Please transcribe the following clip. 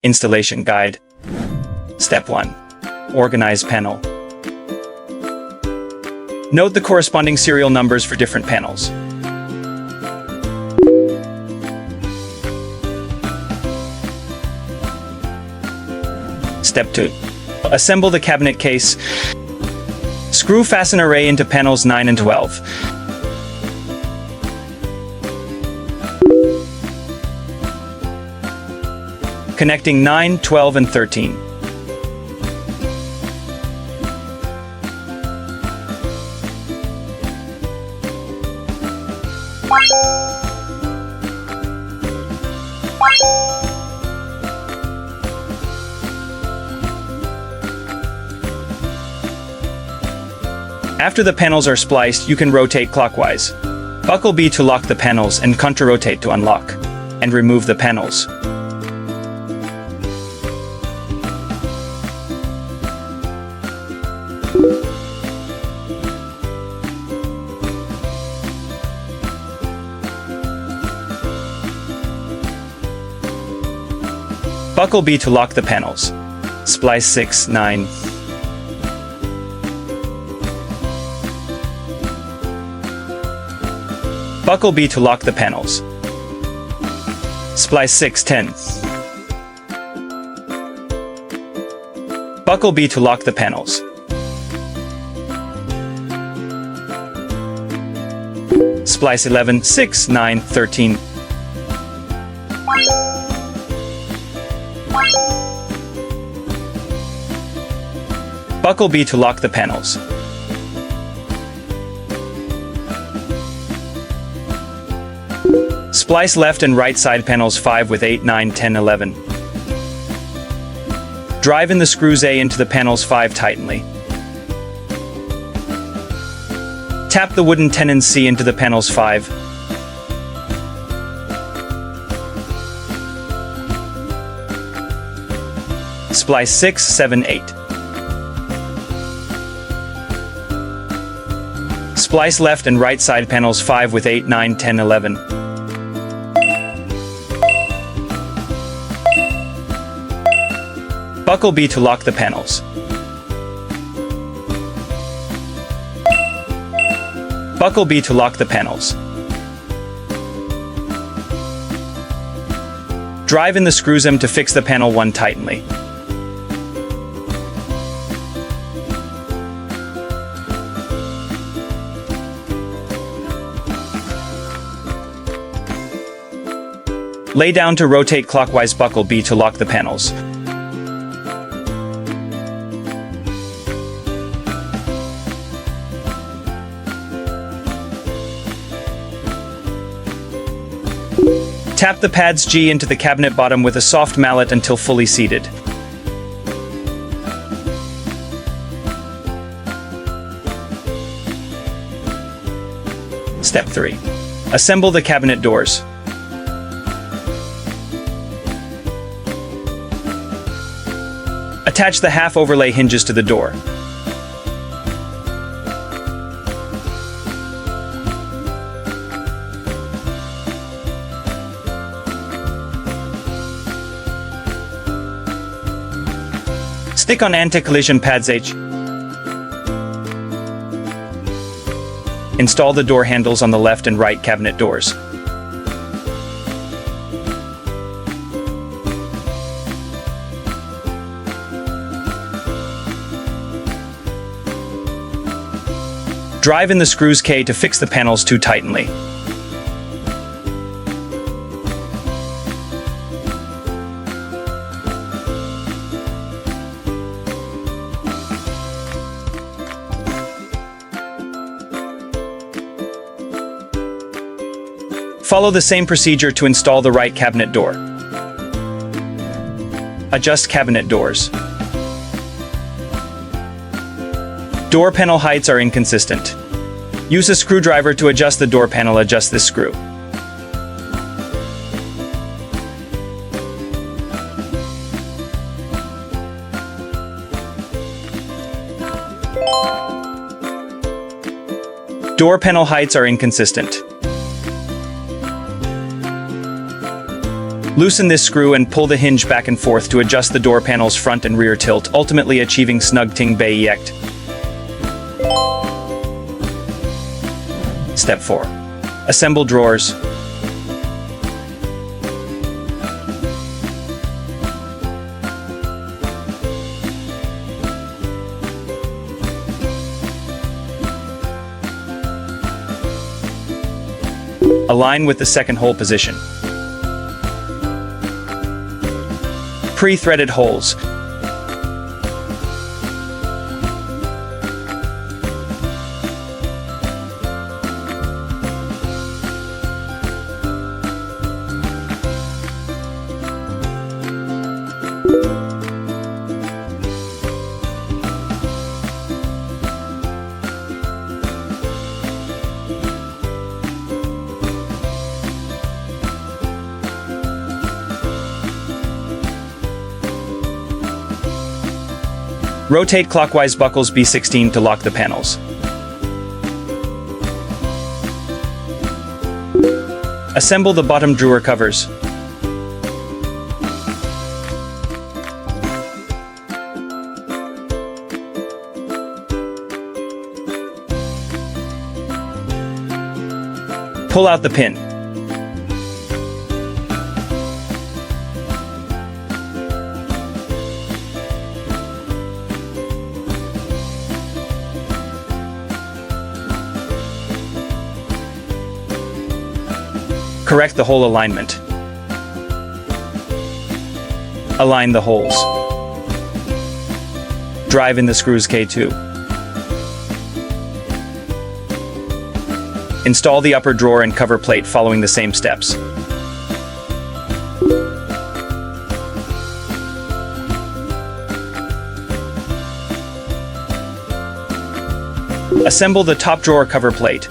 Installation Guide. Step 1. Organize panel. Note the corresponding serial numbers for different panels. Step 2. Assemble the cabinet case. Screw fasten array into panels 9 and 12. Connecting 9, 12, and 13. After the panels are spliced, you can rotate clockwise. Buckle B to lock the panels and counter-rotate to unlock. And remove the panels. Buckle B to lock the panels. Splice 6, 9. Buckle B to lock the panels. Splice 6, 10. Buckle B to lock the panels. Splice 11, 6, 9, 13. Buckle B to lock the panels. Splice left and right side panels 5 with 8, 9, 10, 11. Drive in the screws A into the panels 5 tightly. Tap the wooden tenon C into the panels 5. Splice 6, 7, 8. Splice left and right side panels 5 with 8, 9, 10, 11. Buckle B to lock the panels. Buckle B to lock the panels. Drive in the screws M to fix the panel 1 tightly. Lay down to rotate clockwise. Buckle B to lock the panels. Tap the pads G into the cabinet bottom with a soft mallet until fully seated. Step 3. Assemble the cabinet doors. Attach the half-overlay hinges to the door. Stick on anti-collision pads H. Install the door handles on the left and right cabinet doors. Drive in the screws K to fix the panels 2 tightly. Follow the same procedure to install the right cabinet door. Adjust cabinet doors. Door panel heights are inconsistent. Use a screwdriver to adjust the door panel. Adjust this screw. Door panel heights are inconsistent. Loosen this screw and pull the hinge back and forth to adjust the door panel's front and rear tilt, ultimately achieving snug ting bay eject. Step 4. Assemble drawers. Align with the second hole position. Pre-threaded holes. Rotate clockwise buckles B16 to lock the panels. Assemble the bottom drawer covers. Pull out the pin. Correct the hole alignment. Align the holes. Drive in the screws K2. Install the upper drawer and cover plate following the same steps. Assemble the top drawer cover plate.